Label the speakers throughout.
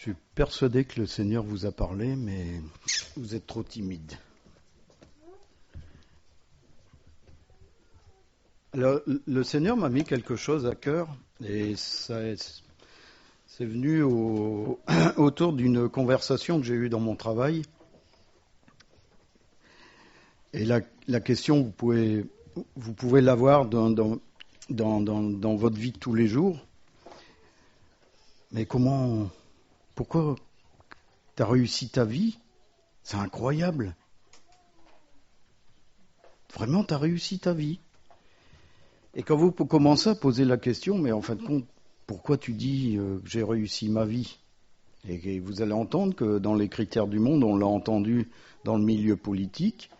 Speaker 1: Je suis persuadé que le Seigneur vous a parlé, mais vous êtes trop timide. Alors, le Seigneur m'a mis quelque chose à cœur, et c'est venu autour d'une conversation que j'ai eue dans mon travail. Et la question, vous pouvez l'avoir dans votre vie de tous les jours. Mais pourquoi tu as réussi ta vie? C'est incroyable. Vraiment, tu as réussi ta vie. Et quand vous commencez à poser la question, mais en fin de compte, pourquoi tu dis que j'ai réussi ma vie? Et vous allez entendre que dans les critères du monde, on l'a entendu dans le milieu politique,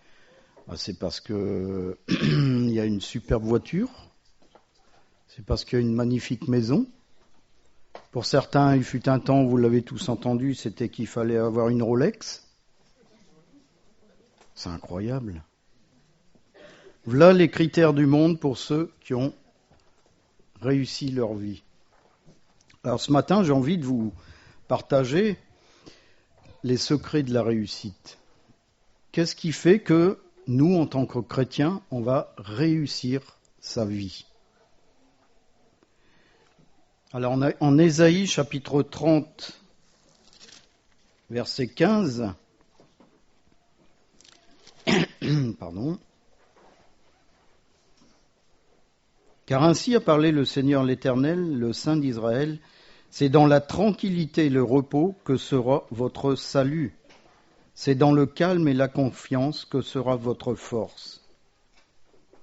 Speaker 1: c'est parce que il y a une superbe voiture, c'est parce qu'il y a une magnifique maison. Pour certains, il fut un temps, vous l'avez tous entendu, c'était qu'il fallait avoir une Rolex. C'est incroyable. Voilà les critères du monde pour ceux qui ont réussi leur vie. Alors ce matin, j'ai envie de vous partager les secrets de la réussite. Qu'est-ce qui fait que nous, en tant que chrétiens, on va réussir sa vie? Alors en Ésaïe chapitre 30, verset 15, pardon. Car ainsi a parlé le Seigneur l'Éternel, le Saint d'Israël, c'est dans la tranquillité et le repos que sera votre salut. C'est dans le calme et la confiance que sera votre force.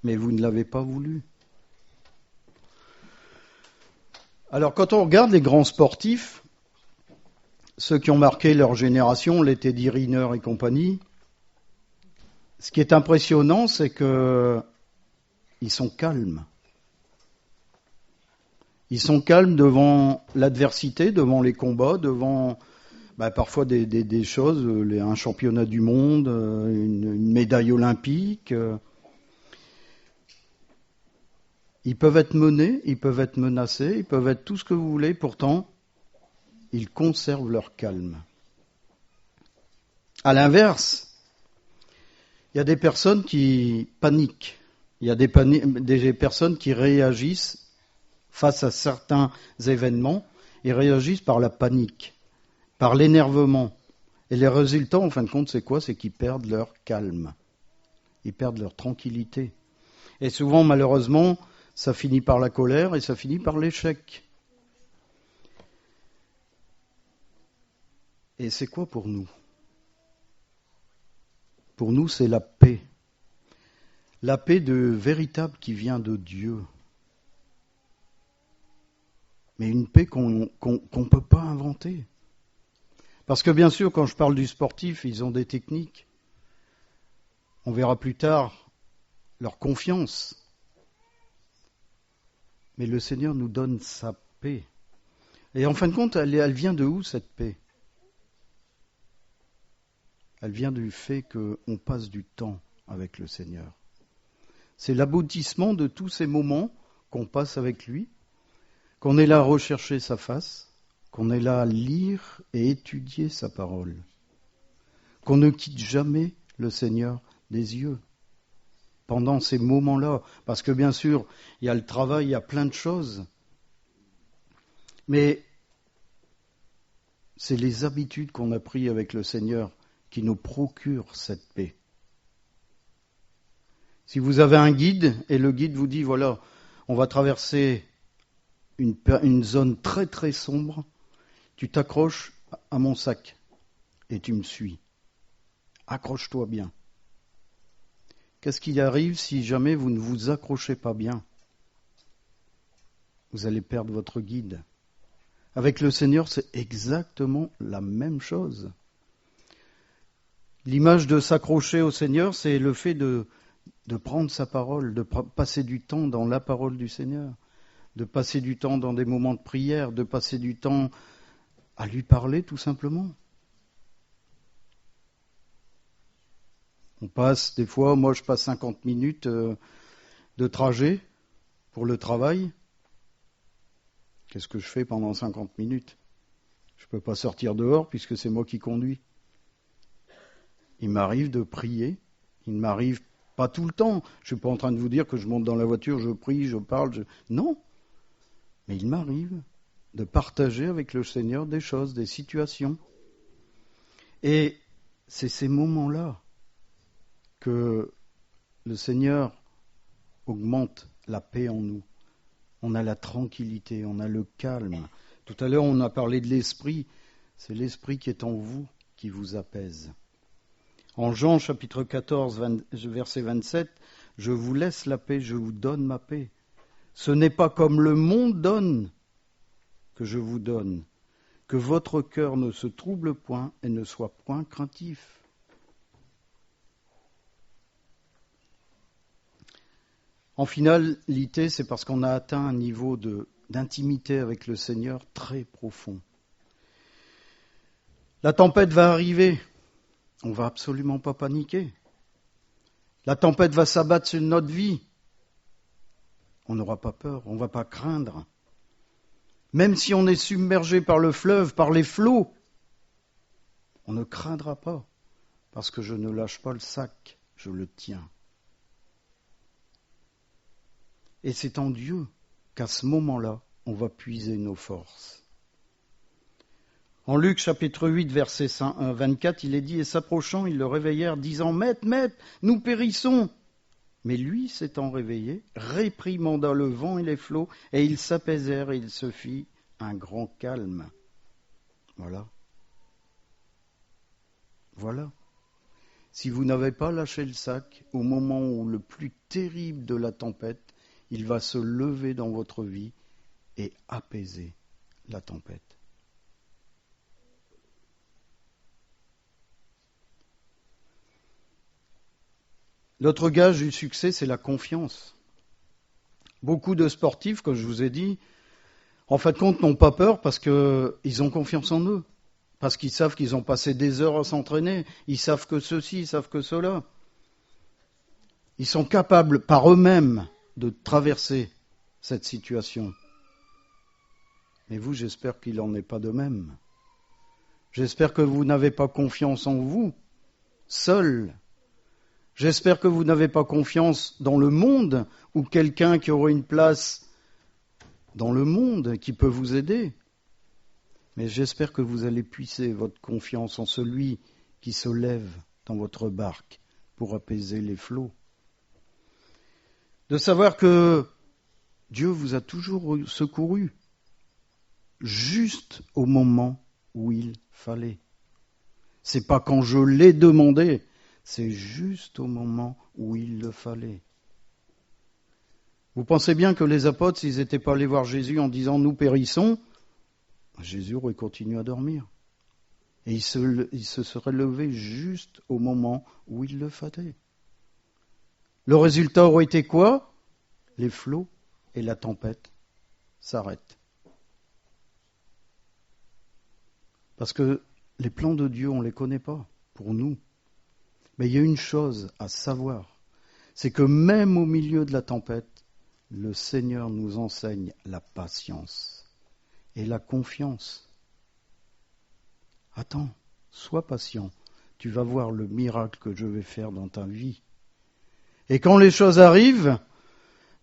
Speaker 1: Mais vous ne l'avez pas voulu. Alors quand on regarde les grands sportifs, ceux qui ont marqué leur génération, les Teddy Riner et compagnie, ce qui est impressionnant, c'est qu'ils sont calmes. Ils sont calmes devant l'adversité, devant les combats, devant parfois des choses, un championnat du monde, une médaille olympique. Ils peuvent être menés, ils peuvent être menacés, ils peuvent être tout ce que vous voulez, pourtant, ils conservent leur calme. À l'inverse, il y a des personnes qui paniquent, il y a des personnes qui réagissent face à certains événements, ils réagissent par la panique, par l'énervement. Et les résultats, en fin de compte, c'est quoi? C'est qu'ils perdent leur calme. Ils perdent leur tranquillité. Et souvent, malheureusement, ça finit par la colère et ça finit par l'échec. Et c'est quoi pour nous? Pour nous, c'est la paix. La paix véritable qui vient de Dieu. Mais une paix qu'on ne peut pas inventer. Parce que bien sûr, quand je parle du sportif, ils ont des techniques. On verra plus tard leur confiance. Mais le Seigneur nous donne sa paix. Et en fin de compte, elle vient de où cette paix? Elle vient du fait qu'on passe du temps avec le Seigneur. C'est l'aboutissement de tous ces moments qu'on passe avec lui, qu'on est là à rechercher sa face, qu'on est là à lire et étudier sa parole, qu'on ne quitte jamais le Seigneur des yeux pendant ces moments-là. Parce que bien sûr, il y a le travail, il y a plein de choses, mais c'est les habitudes qu'on a prises avec le Seigneur qui nous procurent cette paix. Si vous avez un guide et le guide vous dit, voilà, on va traverser une zone très très sombre, tu t'accroches à mon sac et tu me suis. Accroche-toi bien. Qu'est-ce qui arrive si jamais vous ne vous accrochez pas bien? Vous allez perdre votre guide. Avec le Seigneur, c'est exactement la même chose. L'image de s'accrocher au Seigneur, c'est le fait de prendre sa parole, de passer du temps dans la parole du Seigneur, de passer du temps dans des moments de prière, de passer du temps à lui parler tout simplement. On passe, des fois, moi je passe 50 minutes de trajet pour le travail. Qu'est-ce que je fais pendant 50 minutes? Je ne peux pas sortir dehors puisque c'est moi qui conduis. Il m'arrive de prier. Il ne m'arrive pas tout le temps. Je ne suis pas en train de vous dire que je monte dans la voiture, je prie, je parle. Non. Mais il m'arrive de partager avec le Seigneur des choses, des situations. Et c'est ces moments-là que le Seigneur augmente la paix en nous. On a la tranquillité, on a le calme. Tout à l'heure, on a parlé de l'Esprit. C'est l'Esprit qui est en vous qui vous apaise. En Jean chapitre 14, verset 27, « Je vous laisse la paix, je vous donne ma paix. Ce n'est pas comme le monde donne que je vous donne. Que votre cœur ne se trouble point et ne soit point craintif. » En finalité, c'est parce qu'on a atteint un niveau d'intimité avec le Seigneur très profond. La tempête va arriver. On ne va absolument pas paniquer. La tempête va s'abattre sur notre vie. On n'aura pas peur, on ne va pas craindre. Même si on est submergé par le fleuve, par les flots, on ne craindra pas, parce que je ne lâche pas le sac, je le tiens. Et c'est en Dieu qu'à ce moment-là, on va puiser nos forces. En Luc chapitre 8, verset 24, il est dit « Et s'approchant, ils le réveillèrent, disant « Maître, maître, nous périssons !» Mais lui, s'étant réveillé, réprimanda le vent et les flots, et ils s'apaisèrent, et il se fit un grand calme. Voilà. Voilà. Si vous n'avez pas lâché le sac, au moment où le plus terrible de la tempête, il va se lever dans votre vie et apaiser la tempête. L'autre gage du succès, c'est la confiance. Beaucoup de sportifs, comme je vous ai dit, en fin de compte, n'ont pas peur parce qu'ils ont confiance en eux. Parce qu'ils savent qu'ils ont passé des heures à s'entraîner. Ils savent que ceci, ils savent que cela. Ils sont capables par eux-mêmes de traverser cette situation. Mais vous, j'espère qu'il n'en est pas de même. J'espère que vous n'avez pas confiance en vous, seul. J'espère que vous n'avez pas confiance dans le monde ou quelqu'un qui aurait une place dans le monde qui peut vous aider. Mais j'espère que vous allez puiser votre confiance en celui qui se lève dans votre barque pour apaiser les flots. De savoir que Dieu vous a toujours secouru, juste au moment où il fallait. C'est pas quand je l'ai demandé, c'est juste au moment où il le fallait. Vous pensez bien que les apôtres, s'ils n'étaient pas allés voir Jésus en disant « nous périssons », Jésus aurait continué à dormir. Et il se serait levé juste au moment où il le fallait. Le résultat aurait été quoi? Les flots et la tempête s'arrêtent. Parce que les plans de Dieu, on ne les connaît pas pour nous. Mais il y a une chose à savoir, c'est que même au milieu de la tempête, le Seigneur nous enseigne la patience et la confiance. Attends, sois patient, tu vas voir le miracle que je vais faire dans ta vie. Et quand les choses arrivent,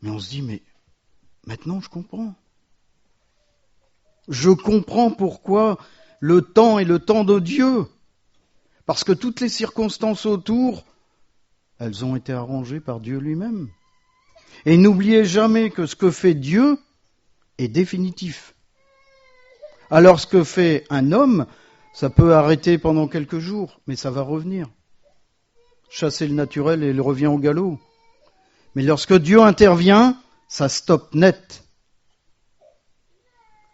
Speaker 1: mais on se dit, mais maintenant je comprends. Je comprends pourquoi le temps est le temps de Dieu. Parce que toutes les circonstances autour, elles ont été arrangées par Dieu lui-même. Et n'oubliez jamais que ce que fait Dieu est définitif. Alors ce que fait un homme, ça peut arrêter pendant quelques jours, mais ça va revenir. Chasser le naturel et il revient au galop. Mais lorsque Dieu intervient, ça stoppe net.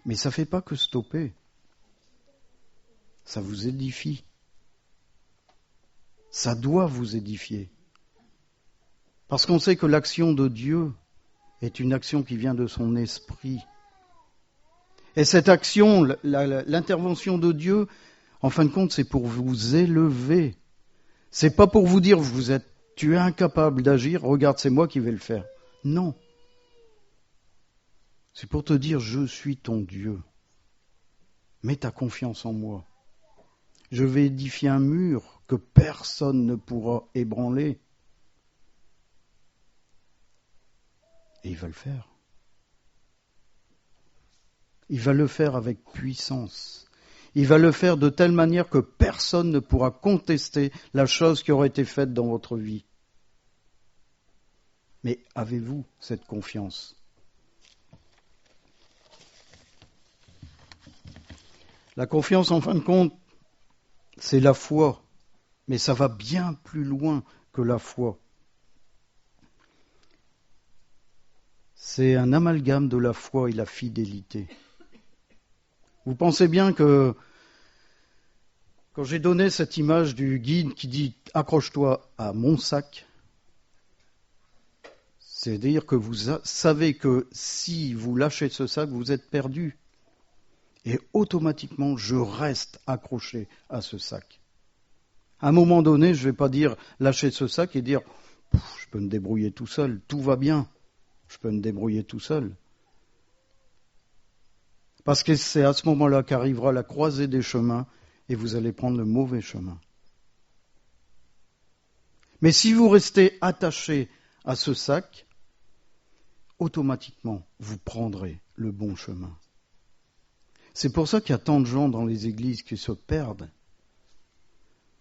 Speaker 1: Mais ça ne fait pas que stopper. Ça vous édifie. Ça doit vous édifier. Parce qu'on sait que l'action de Dieu est une action qui vient de son esprit. Et cette action, l'intervention de Dieu, en fin de compte, c'est pour vous élever. C'est pas pour vous dire, tu es incapable d'agir, regarde, c'est moi qui vais le faire. Non. C'est pour te dire, je suis ton Dieu. Mets ta confiance en moi. Je vais édifier un mur que personne ne pourra ébranler. Et il va le faire. Il va le faire avec puissance. Il va le faire de telle manière que personne ne pourra contester la chose qui aurait été faite dans votre vie. Mais avez-vous cette confiance ? La confiance, en fin de compte, c'est la foi, mais ça va bien plus loin que la foi. C'est un amalgame de la foi et la fidélité. Vous pensez bien que quand j'ai donné cette image du guide qui dit « accroche-toi à mon sac », c'est-à-dire que vous savez que si vous lâchez ce sac, vous êtes perdu. Et automatiquement, je reste accroché à ce sac. À un moment donné, je ne vais pas dire lâcher ce sac et dire « je peux me débrouiller tout seul, tout va bien, je peux me débrouiller tout seul ». Parce que c'est à ce moment-là qu'arrivera la croisée des chemins et vous allez prendre le mauvais chemin. Mais si vous restez attaché à ce sac, automatiquement, vous prendrez le bon chemin. C'est pour ça qu'il y a tant de gens dans les églises qui se perdent.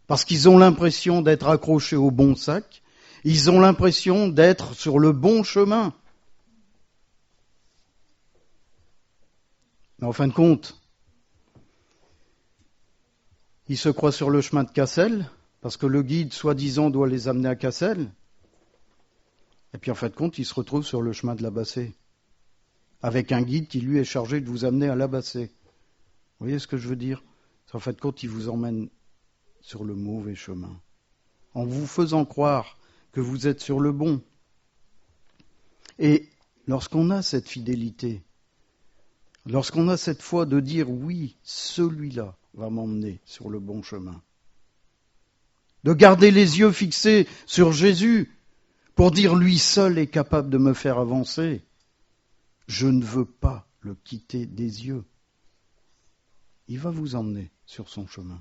Speaker 1: Parce qu'ils ont l'impression d'être accrochés au bon sac, ils ont l'impression d'être sur le bon chemin. Mais en fin de compte, ils se croient sur le chemin de Cassel, parce que le guide, soi-disant, doit les amener à Cassel. Et puis en fin de compte, ils se retrouvent sur le chemin de la Bassée, avec un guide qui, lui, est chargé de vous amener à la Bassée. Vous voyez ce que je veux dire ? En fin de compte, il vous emmène sur le mauvais chemin, en vous faisant croire que vous êtes sur le bon. Et lorsqu'on a cette fidélité, lorsqu'on a cette foi de dire oui, celui-là va m'emmener sur le bon chemin, de garder les yeux fixés sur Jésus pour dire lui seul est capable de me faire avancer, je ne veux pas le quitter des yeux. Il va vous emmener sur son chemin.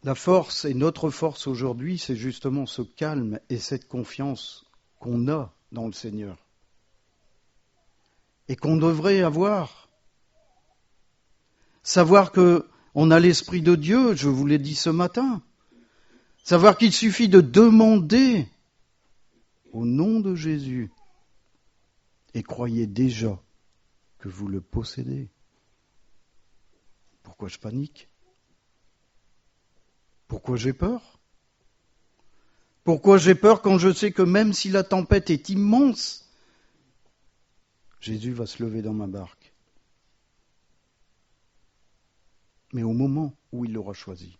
Speaker 1: La force et notre force aujourd'hui, c'est justement ce calme et cette confiance qu'on a dans le Seigneur et qu'on devrait avoir. Savoir qu'on a l'Esprit de Dieu, je vous l'ai dit ce matin. Savoir qu'il suffit de demander au nom de Jésus et croyez déjà que vous le possédez. Pourquoi je panique ? Pourquoi j'ai peur ? Pourquoi j'ai peur quand je sais que même si la tempête est immense, Jésus va se lever dans ma barque. Mais au moment où il l'aura choisi.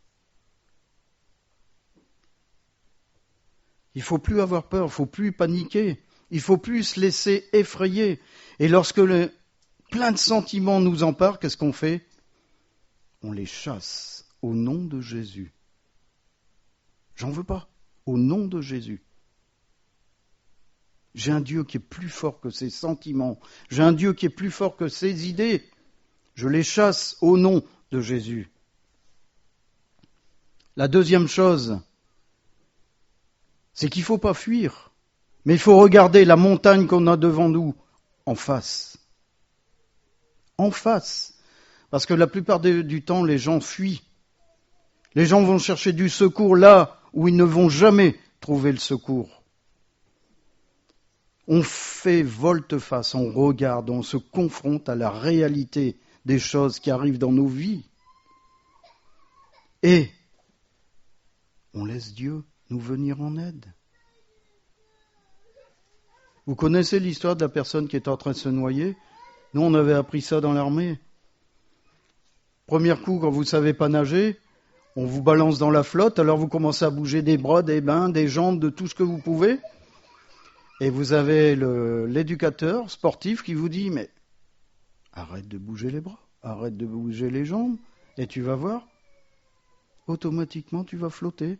Speaker 1: Il ne faut plus avoir peur, il ne faut plus paniquer, il ne faut plus se laisser effrayer. Et lorsque plein de sentiments nous emparent, qu'est-ce qu'on fait ? On les chasse au nom de Jésus. J'en veux pas, au nom de Jésus. J'ai un Dieu qui est plus fort que ses sentiments, j'ai un Dieu qui est plus fort que ses idées. Je les chasse au nom de Jésus. La deuxième chose, c'est qu'il ne faut pas fuir, mais il faut regarder la montagne qu'on a devant nous en face. En face. Parce que la plupart du temps, les gens fuient. Les gens vont chercher du secours là où ils ne vont jamais trouver le secours. On fait volte-face, on regarde, on se confronte à la réalité des choses qui arrivent dans nos vies. Et on laisse Dieu nous venir en aide. Vous connaissez l'histoire de la personne qui est en train de se noyer ? Nous, on avait appris ça dans l'armée. Premier coup, quand vous ne savez pas nager, on vous balance dans la flotte, alors vous commencez à bouger des bras, des mains, des jambes, de tout ce que vous pouvez. Et vous avez l'éducateur sportif qui vous dit « Mais arrête de bouger les bras, arrête de bouger les jambes, et tu vas voir, automatiquement tu vas flotter. »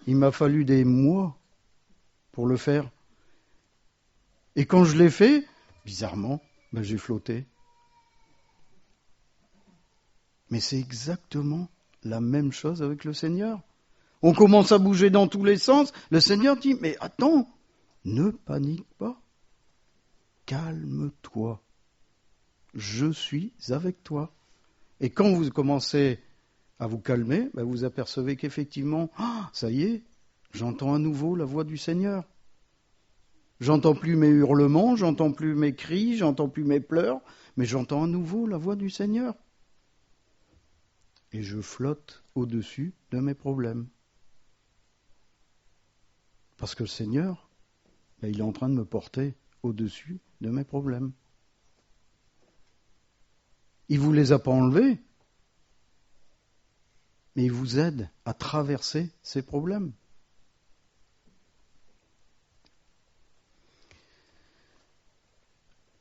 Speaker 1: Il m'a fallu des mois pour le faire. Et quand je l'ai fait, bizarrement, j'ai flotté. Mais c'est exactement la même chose avec le Seigneur. On commence à bouger dans tous les sens. Le Seigneur dit, mais attends, ne panique pas. Calme-toi. Je suis avec toi. Et quand vous commencez à vous calmer, vous apercevez qu'effectivement, ça y est, j'entends à nouveau la voix du Seigneur. J'entends plus mes hurlements, j'entends plus mes cris, j'entends plus mes pleurs, mais j'entends à nouveau la voix du Seigneur. Et je flotte au-dessus de mes problèmes. Parce que le Seigneur, il est en train de me porter au-dessus de mes problèmes. Il ne vous les a pas enlevés, mais il vous aide à traverser ces problèmes.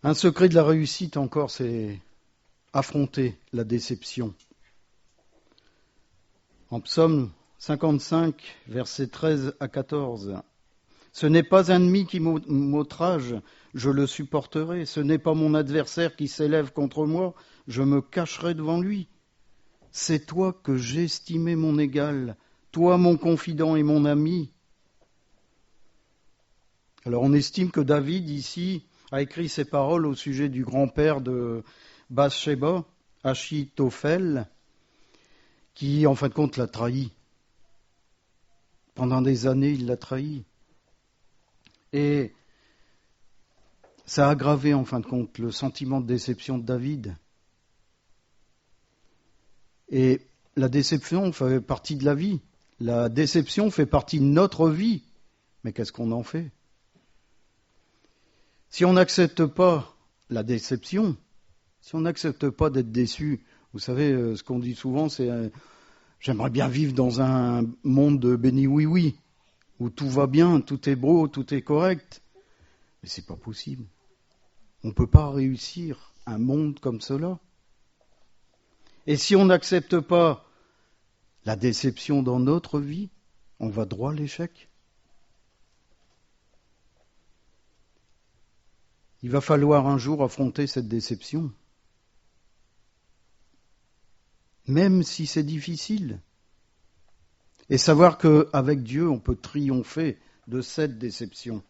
Speaker 1: Un secret de la réussite encore, c'est affronter la déception. En Psaume 55, versets 13 à 14, « Ce n'est pas un ennemi qui m'outrage, je le supporterai. Ce n'est pas mon adversaire qui s'élève contre moi, je me cacherai devant lui. C'est toi que j'estimais mon égal, toi mon confident et mon ami. » Alors on estime que David, ici, a écrit ces paroles au sujet du grand-père de Bathsheba, Achitophel, qui, en fin de compte, l'a trahi. Pendant des années, il l'a trahi. Et ça a aggravé, en fin de compte, le sentiment de déception de David. Et la déception fait partie de la vie. La déception fait partie de notre vie. Mais qu'est-ce qu'on en fait ? Si on n'accepte pas la déception, si on n'accepte pas d'être déçu, vous savez, ce qu'on dit souvent, c'est j'aimerais bien vivre dans un monde de béni oui-oui, où tout va bien, tout est beau, tout est correct. Mais c'est pas possible. On ne peut pas réussir un monde comme cela. Et si on n'accepte pas la déception dans notre vie, on va droit à l'échec. Il va falloir un jour affronter cette déception. Même si c'est difficile. Et savoir qu'avec Dieu, on peut triompher de cette déception.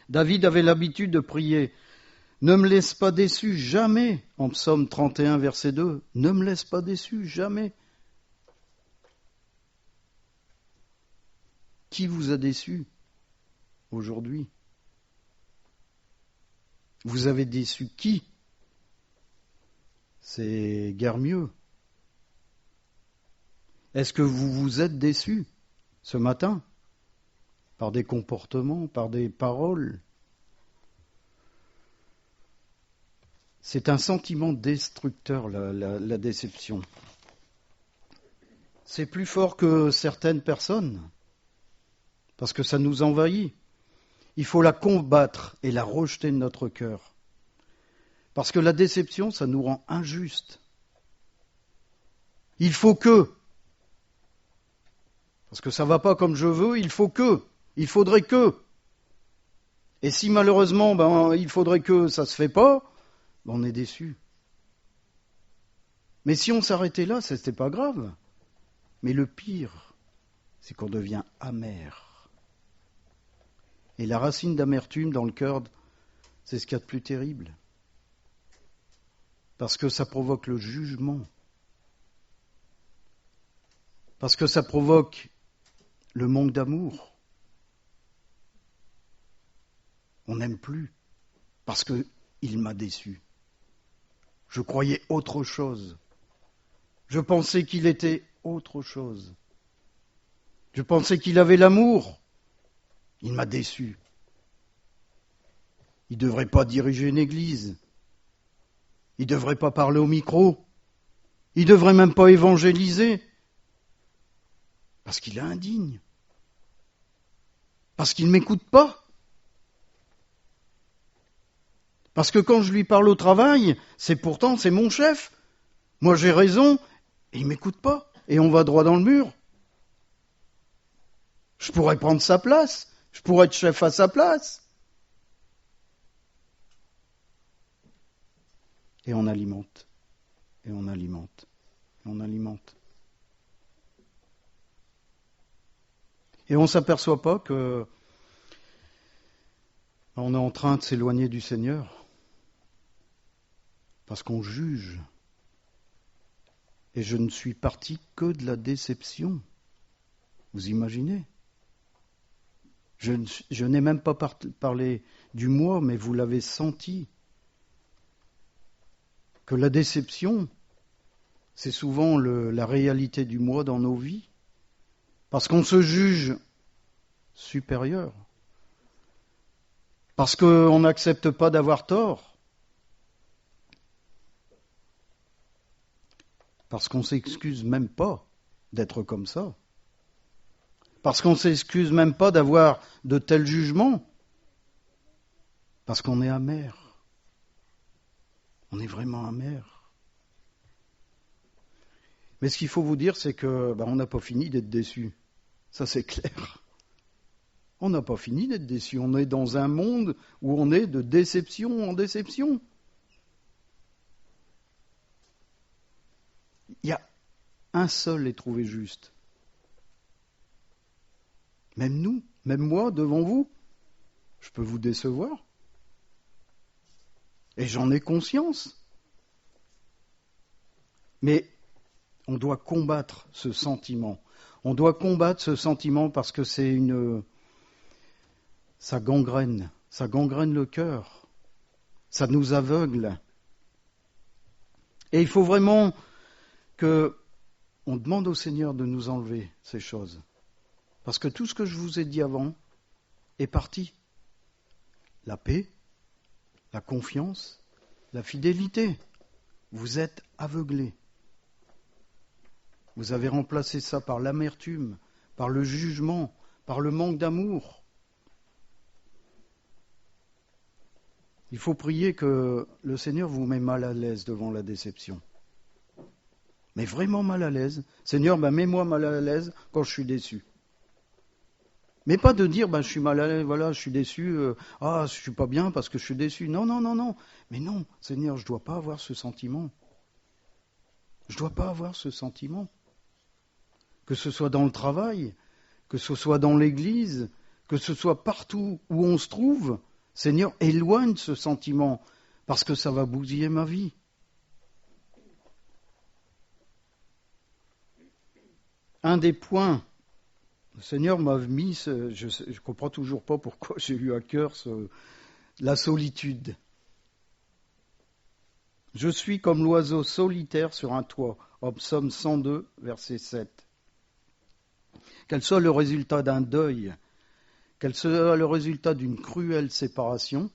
Speaker 1: David avait l'habitude de prier « Ne me laisse pas déçu, jamais » en Psaume 31, verset 2. « Ne me laisse pas déçu, jamais » Qui vous a déçu aujourd'hui ? Vous avez déçu qui ? C'est guère mieux. Est-ce que vous vous êtes déçu ce matin par des comportements, par des paroles ? C'est un sentiment destructeur, la déception. C'est plus fort que certaines personnes, parce que ça nous envahit. Il faut la combattre et la rejeter de notre cœur. Parce que la déception, ça nous rend injustes. Il faut que. Parce que ça ne va pas comme je veux, il faut que. Il faudrait que. Et si malheureusement, il faudrait que ça ne se fait pas, on est déçu. Mais si on s'arrêtait là, ce n'était pas grave. Mais le pire, c'est qu'on devient amer. Et la racine d'amertume dans le cœur, c'est ce qu'il y a de plus terrible. Parce que ça provoque le jugement. Parce que ça provoque le manque d'amour. On n'aime plus. Parce qu'il m'a déçu. Je croyais autre chose. Je pensais qu'il était autre chose. Je pensais qu'il avait l'amour. Il m'a déçu. Il ne devrait pas diriger une église. Il ne devrait pas parler au micro. Il ne devrait même pas évangéliser. Parce qu'il est indigne. Parce qu'il ne m'écoute pas. Parce que quand je lui parle au travail, c'est mon chef. Moi j'ai raison et il ne m'écoute pas. Et on va droit dans le mur. Je pourrais prendre sa place. Je pourrais être chef à sa place. Et on alimente. Et on alimente. Et on alimente. Et on ne s'aperçoit pas que on est en train de s'éloigner du Seigneur parce qu'on juge. Et je ne suis parti que de la déception. Vous imaginez ? Je n'ai même pas parlé du moi, mais vous l'avez senti. Que la déception, c'est souvent la réalité du moi dans nos vies. Parce qu'on se juge supérieur. Parce qu'on n'accepte pas d'avoir tort. Parce qu'on ne s'excuse même pas d'être comme ça. Parce qu'on ne s'excuse même pas d'avoir de tels jugements. Parce qu'on est amer. On est vraiment amer. Mais ce qu'il faut vous dire, c'est que on n'a pas fini d'être déçus. Ça, c'est clair. On n'a pas fini d'être déçus. On est dans un monde où on est de déception en déception. Il y a un seul est trouvé juste. Même nous, même moi, devant vous, je peux vous décevoir. Et j'en ai conscience. Mais on doit combattre ce sentiment. On doit combattre ce sentiment parce que ça gangrène le cœur, ça nous aveugle. Et il faut vraiment qu'on demande au Seigneur de nous enlever ces choses. Parce que tout ce que je vous ai dit avant est parti. La paix, la confiance, la fidélité. Vous êtes aveuglés. Vous avez remplacé ça par l'amertume, par le jugement, par le manque d'amour. Il faut prier que le Seigneur vous met mal à l'aise devant la déception. Mais vraiment mal à l'aise. Seigneur, mets-moi mal à l'aise quand je suis déçu. Mais pas de dire, je suis mal à l'aise, voilà, je suis déçu, je suis pas bien parce que je suis déçu. Non. Mais non, Seigneur, je ne dois pas avoir ce sentiment. Je ne dois pas avoir ce sentiment. Que ce soit dans le travail, que ce soit dans l'église, que ce soit partout où on se trouve, Seigneur, éloigne ce sentiment, parce que ça va bousiller ma vie. Un des points, le Seigneur m'a mis, je ne comprends toujours pas pourquoi j'ai eu à cœur la solitude. Je suis comme l'oiseau solitaire sur un toit, Psaume 102, verset 7. Quel soit le résultat d'un deuil, quel soit le résultat d'une cruelle séparation,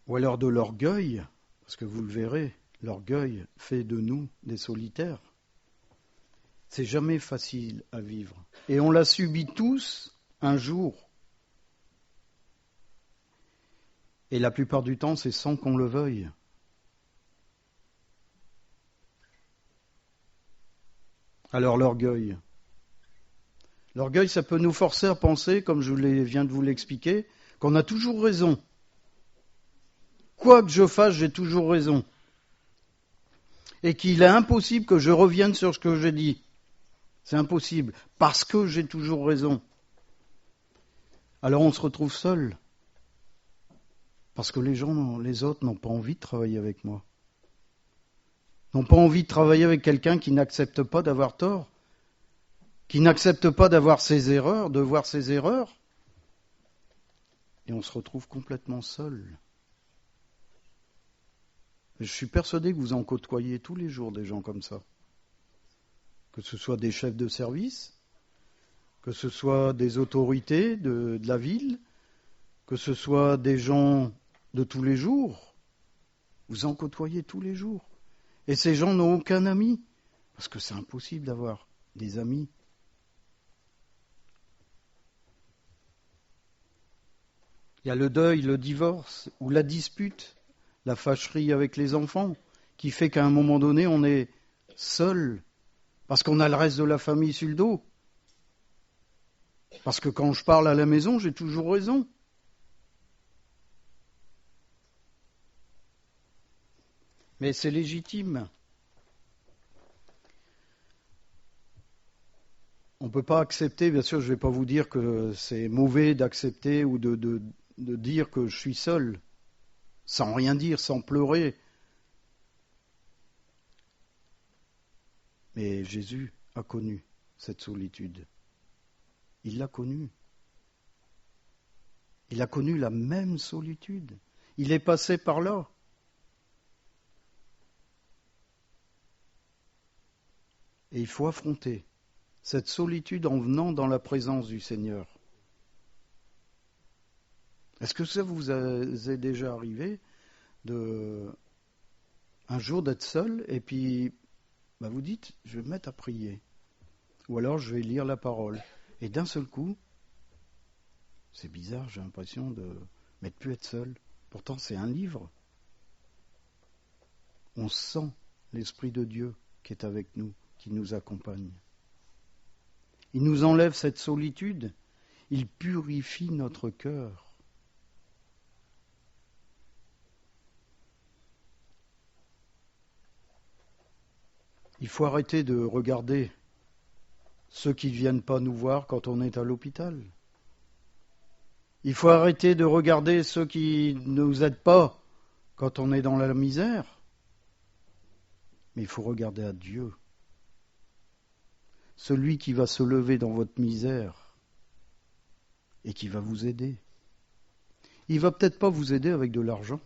Speaker 1: ou alors de l'orgueil, parce que vous le verrez, l'orgueil fait de nous des solitaires. C'est jamais facile à vivre. Et on l'a subi tous un jour. Et la plupart du temps, c'est sans qu'on le veuille. Alors l'orgueil. L'orgueil, ça peut nous forcer à penser, comme je viens de vous l'expliquer, qu'on a toujours raison. Quoi que je fasse, j'ai toujours raison. Et qu'il est impossible que je revienne sur ce que j'ai dit. C'est impossible, parce que j'ai toujours raison. Alors on se retrouve seul. Parce que les autres n'ont pas envie de travailler avec moi. N'ont pas envie de travailler avec quelqu'un qui n'accepte pas d'avoir tort. Qui n'accepte pas d'avoir ses erreurs, de voir ses erreurs. Et on se retrouve complètement seul. Je suis persuadé que vous en côtoyez tous les jours des gens comme ça. Que ce soit des chefs de service, que ce soit des autorités de la ville, que ce soit des gens de tous les jours. Vous en côtoyez tous les jours. Et ces gens n'ont aucun ami, parce que c'est impossible d'avoir des amis. Il y a le deuil, le divorce, ou la dispute, la fâcherie avec les enfants, qui fait qu'à un moment donné, on est seul, parce qu'on a le reste de la famille sur le dos. Parce que quand je parle à la maison, j'ai toujours raison. Mais c'est légitime. On ne peut pas accepter, bien sûr, je ne vais pas vous dire que c'est mauvais d'accepter ou de dire que je suis seul, sans rien dire, sans pleurer. Mais Jésus a connu cette solitude. Il l'a connue. Il a connu la même solitude. Il est passé par là. Et il faut affronter cette solitude en venant dans la présence du Seigneur. Est-ce que ça vous est déjà arrivé un jour d'être seul et puis vous dites, je vais me mettre à prier. Ou alors je vais lire la parole. Et d'un seul coup, c'est bizarre, j'ai l'impression de ne plus être seul. Pourtant, c'est un livre. On sent l'Esprit de Dieu qui est avec nous, qui nous accompagne. Il nous enlève cette solitude. Il purifie notre cœur. Il faut arrêter de regarder ceux qui ne viennent pas nous voir quand on est à l'hôpital. Il faut arrêter de regarder ceux qui ne nous aident pas quand on est dans la misère. Mais il faut regarder à Dieu. Celui qui va se lever dans votre misère et qui va vous aider. Il ne va peut-être pas vous aider avec de l'argent.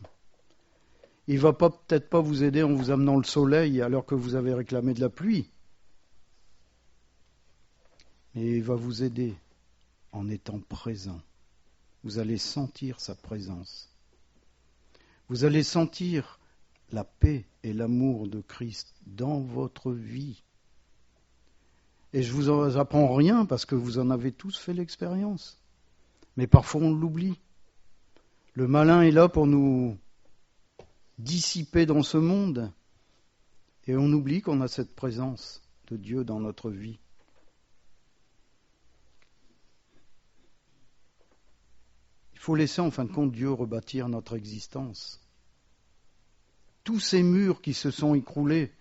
Speaker 1: Il ne va peut-être pas vous aider en vous amenant le soleil alors que vous avez réclamé de la pluie. Mais il va vous aider en étant présent. Vous allez sentir sa présence. Vous allez sentir la paix et l'amour de Christ dans votre vie. Et je vous en apprends rien parce que vous en avez tous fait l'expérience. Mais parfois on l'oublie. Le malin est là pour nous dissiper dans ce monde. Et on oublie qu'on a cette présence de Dieu dans notre vie. Il faut laisser en fin de compte Dieu rebâtir notre existence. Tous ces murs qui se sont écroulés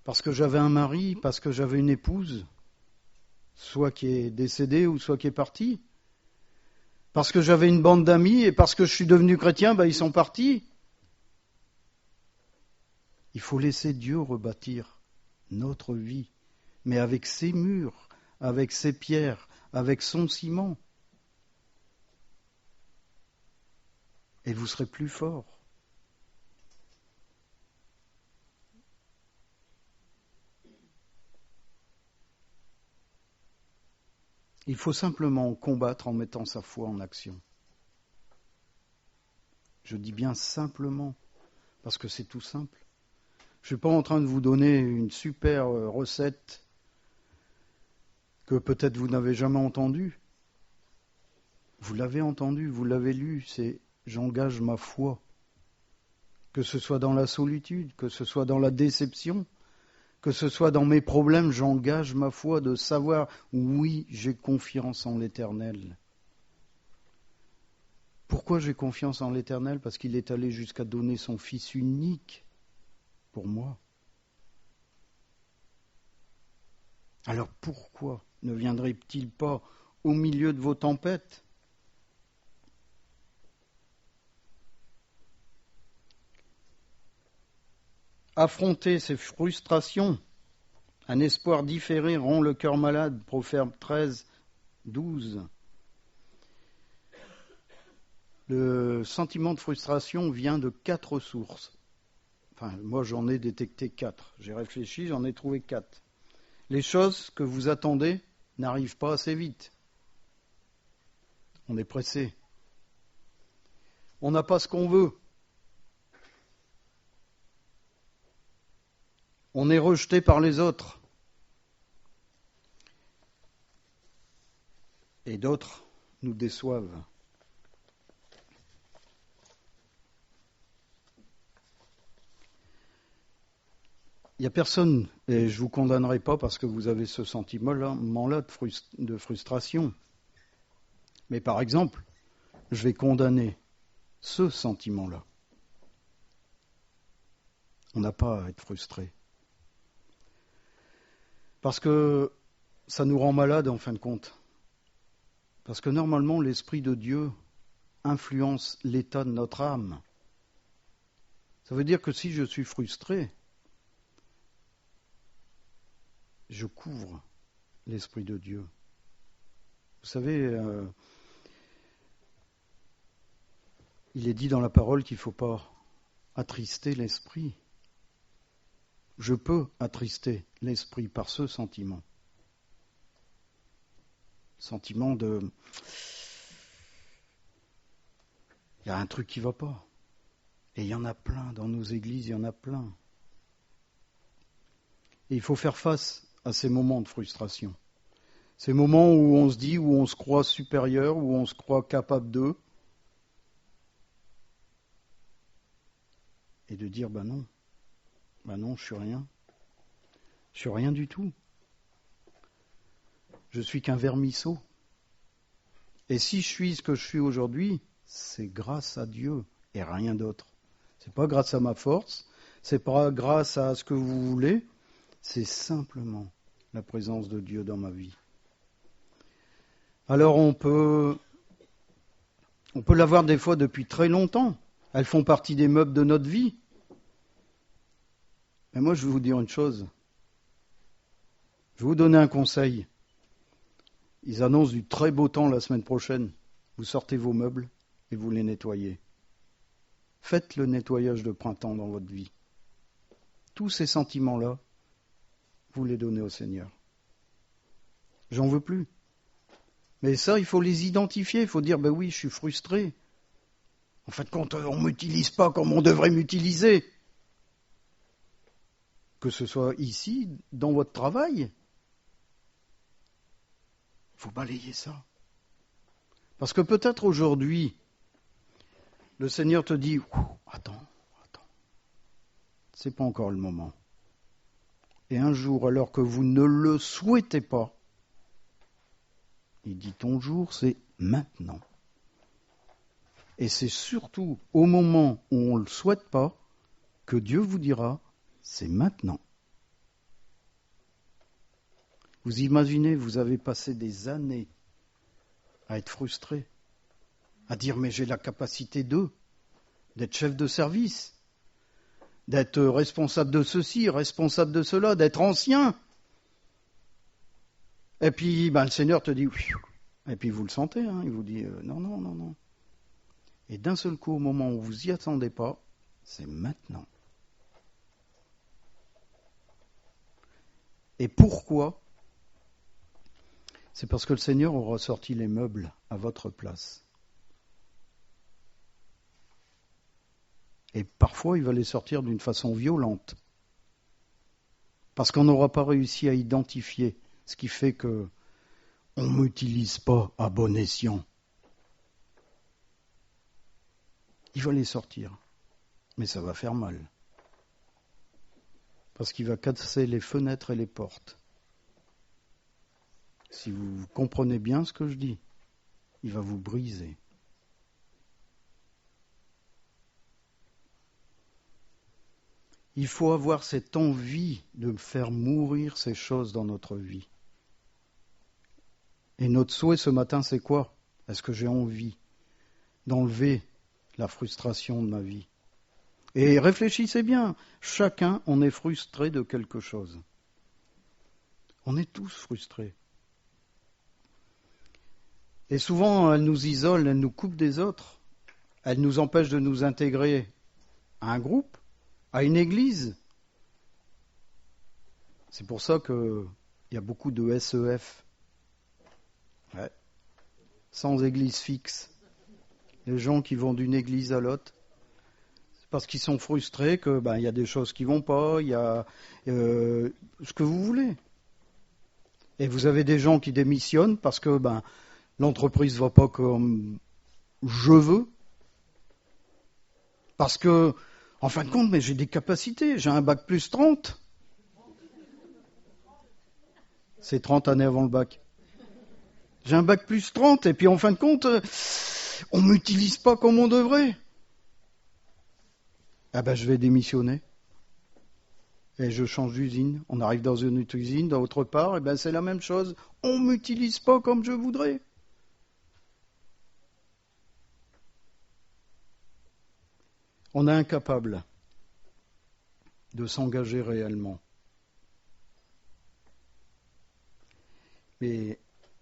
Speaker 1: parce que j'avais un mari, parce que j'avais une épouse, soit qui est décédée ou soit qui est partie, parce que j'avais une bande d'amis et parce que je suis devenu chrétien, ils sont partis. Il faut laisser Dieu rebâtir notre vie, mais avec ses murs, avec ses pierres, avec son ciment. Et vous serez plus fort. Il faut simplement combattre en mettant sa foi en action. Je dis bien simplement, parce que c'est tout simple. Je ne suis pas en train de vous donner une super recette que peut-être vous n'avez jamais entendue. Vous l'avez entendue, vous l'avez lue, c'est « j'engage ma foi ». Que ce soit dans la solitude, que ce soit dans la déception, que ce soit dans mes problèmes, j'engage ma foi de savoir, oui, j'ai confiance en l'Éternel. Pourquoi j'ai confiance en l'Éternel ? Parce qu'il est allé jusqu'à donner son Fils unique pour moi. Alors pourquoi ne viendrait-il pas au milieu de vos tempêtes ? Affronter ces frustrations, un espoir différé rend le cœur malade. Proverbe 13, 12. Le sentiment de frustration vient de 4 sources. Enfin, moi j'en ai détecté 4. J'ai réfléchi, j'en ai trouvé 4. Les choses que vous attendez n'arrivent pas assez vite. On est pressé. On n'a pas ce qu'on veut. On est rejeté par les autres. Et d'autres nous déçoivent. Il n'y a personne, et je ne vous condamnerai pas parce que vous avez ce sentiment-là de frustration. Mais par exemple, je vais condamner ce sentiment-là. On n'a pas à être frustré. Parce que ça nous rend malades en fin de compte. Parce que normalement, l'Esprit de Dieu influence l'état de notre âme. Ça veut dire que si je suis frustré, je couvre l'Esprit de Dieu. Vous savez, il est dit dans la parole qu'il ne faut pas attrister l'Esprit. Je peux attrister l'Esprit par ce sentiment. Sentiment de... Il y a un truc qui ne va pas. Et il y en a plein, dans nos églises, il y en a plein. Et il faut faire face à ces moments de frustration. Ces moments où on se dit, où on se croit supérieur, où on se croit capable d'eux. Et de dire, non, je suis rien. Je suis rien du tout. Je suis qu'un vermisseau. Et si je suis ce que je suis aujourd'hui, c'est grâce à Dieu et rien d'autre. C'est pas grâce à ma force, c'est pas grâce à ce que vous voulez, c'est simplement la présence de Dieu dans ma vie. Alors on peut l'avoir des fois depuis très longtemps. Elles font partie des meubles de notre vie. Mais moi, je vais vous dire une chose. Je vais vous donner un conseil. Ils annoncent du très beau temps la semaine prochaine. Vous sortez vos meubles et vous les nettoyez. Faites le nettoyage de printemps dans votre vie. Tous ces sentiments-là, vous les donnez au Seigneur. J'en veux plus. Mais ça, il faut les identifier. Il faut dire, oui, je suis frustré. En fin de compte, on ne m'utilise pas comme on devrait m'utiliser. Que ce soit ici, dans votre travail. Il faut balayer ça. Parce que peut-être aujourd'hui, le Seigneur te dit, attends, c'est pas encore le moment. Et un jour, alors que vous ne le souhaitez pas, il dit ton jour, c'est maintenant. Et c'est surtout au moment où on ne le souhaite pas que Dieu vous dira, c'est maintenant. Vous imaginez, vous avez passé des années à être frustré, à dire mais j'ai la capacité d'être chef de service, d'être responsable de ceci, responsable de cela, d'être ancien. Et puis le Seigneur te dit, et puis vous le sentez, il vous dit non. Et d'un seul coup, au moment où vous n'y attendez pas, c'est maintenant. Et pourquoi ? C'est parce que le Seigneur aura sorti les meubles à votre place. Et parfois, il va les sortir d'une façon violente. Parce qu'on n'aura pas réussi à identifier ce qui fait qu'on ne m'utilise pas à bon escient. Il va les sortir. Mais ça va faire mal. Parce qu'il va casser les fenêtres et les portes. Si vous comprenez bien ce que je dis, il va vous briser. Il faut avoir cette envie de faire mourir ces choses dans notre vie. Et notre souhait ce matin, c'est quoi ? Est-ce que j'ai envie d'enlever la frustration de ma vie ? Et réfléchissez bien, chacun, on est frustré de quelque chose. On est tous frustrés. Et souvent, elle nous isole, elle nous coupe des autres. Elle nous empêche de nous intégrer à un groupe, à une église. C'est pour ça qu'il y a beaucoup de SEF. Ouais. Sans église fixe. Les gens qui vont d'une église à l'autre. C'est parce qu'ils sont frustrés que y a des choses qui vont pas, il y a ce que vous voulez. Et vous avez des gens qui démissionnent parce que l'entreprise ne va pas comme je veux. Parce que, en fin de compte, mais j'ai des capacités. J'ai un bac plus 30. C'est 30 années avant le bac. J'ai un bac plus 30 et puis en fin de compte, on ne m'utilise pas comme on devrait. Je vais démissionner. Et je change d'usine. On arrive dans une autre usine, d'autre part, et bien c'est la même chose. On ne m'utilise pas comme je voudrais. On est incapable de s'engager réellement. Mais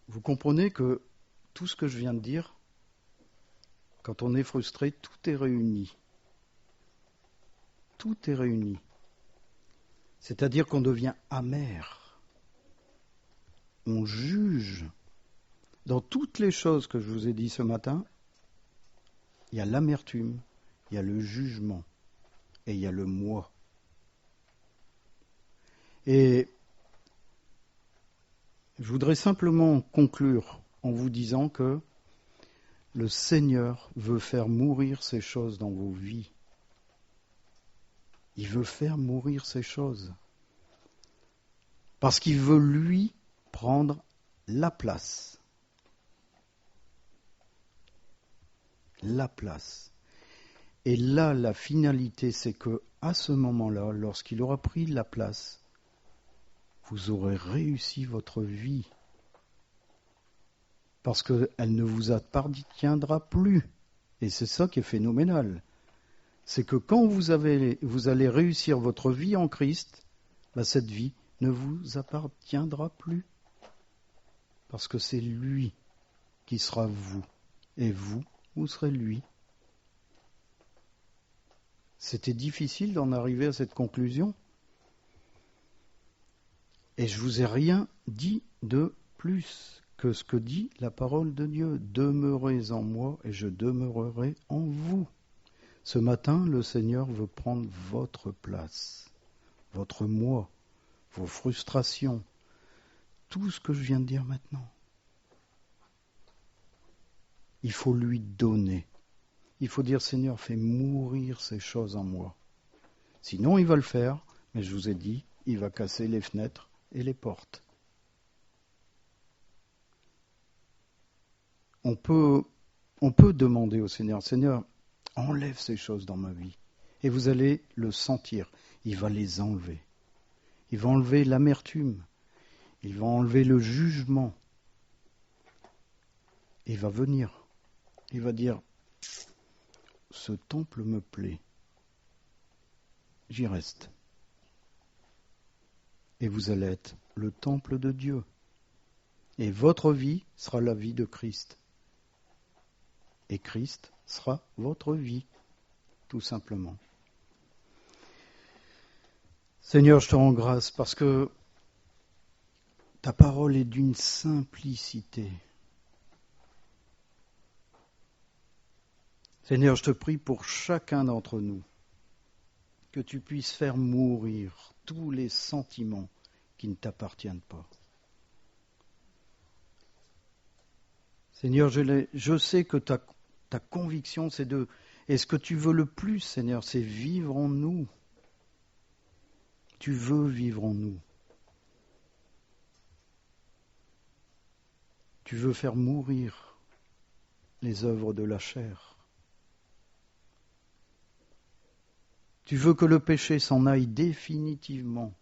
Speaker 1: vous comprenez que tout ce que je viens de dire, quand on est frustré, tout est réuni. Tout est réuni. C'est-à-dire qu'on devient amer. On juge. Dans toutes les choses que je vous ai dit ce matin, il y a l'amertume, il y a le jugement et il y a le moi. Et je voudrais simplement conclure en vous disant que le Seigneur veut faire mourir ces choses dans vos vies. Il veut faire mourir ces choses. Parce qu'il veut, lui, prendre la place. La place. Et là, la finalité, c'est que, à ce moment-là, lorsqu'il aura pris la place, vous aurez réussi votre vie. Parce qu'elle ne vous appartiendra plus. Et c'est ça qui est phénoménal. C'est que quand vous allez réussir votre vie en Christ, cette vie ne vous appartiendra plus. Parce que c'est lui qui sera vous. Et vous serez lui. C'était difficile d'en arriver à cette conclusion. Et je vous ai rien dit de plus que ce que dit la parole de Dieu. Demeurez en moi et je demeurerai en vous. Ce matin, le Seigneur veut prendre votre place, votre moi, vos frustrations, tout ce que je viens de dire maintenant. Il faut lui donner. Il faut dire, Seigneur, fais mourir ces choses en moi. Sinon, il va le faire, mais je vous ai dit, il va casser les fenêtres et les portes. On peut demander au Seigneur, Seigneur, enlève ces choses dans ma vie. Et vous allez le sentir. Il va les enlever. Il va enlever l'amertume. Il va enlever le jugement. Il va venir. Il va dire, ce temple me plaît. J'y reste. Et vous allez être le temple de Dieu. Et votre vie sera la vie de Christ. Et Christ sera votre vie, tout simplement. Seigneur, je te rends grâce parce que ta parole est d'une simplicité. Seigneur, je te prie pour chacun d'entre nous, que tu puisses faire mourir tous les sentiments qui ne t'appartiennent pas. Seigneur, je sais que ta conviction, c'est de... Et ce que tu veux le plus, Seigneur, c'est vivre en nous. Tu veux vivre en nous. Tu veux faire mourir les œuvres de la chair. Tu veux que le péché s'en aille définitivement.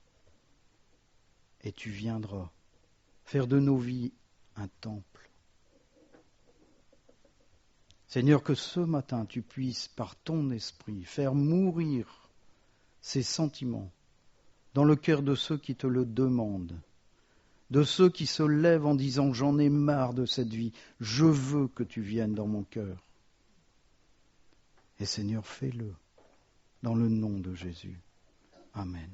Speaker 1: Et tu viendras faire de nos vies un temple. Seigneur, que ce matin, tu puisses, par ton esprit, faire mourir ces sentiments dans le cœur de ceux qui te le demandent, de ceux qui se lèvent en disant « J'en ai marre de cette vie, je veux que tu viennes dans mon cœur. » Et Seigneur, fais-le dans le nom de Jésus. Amen.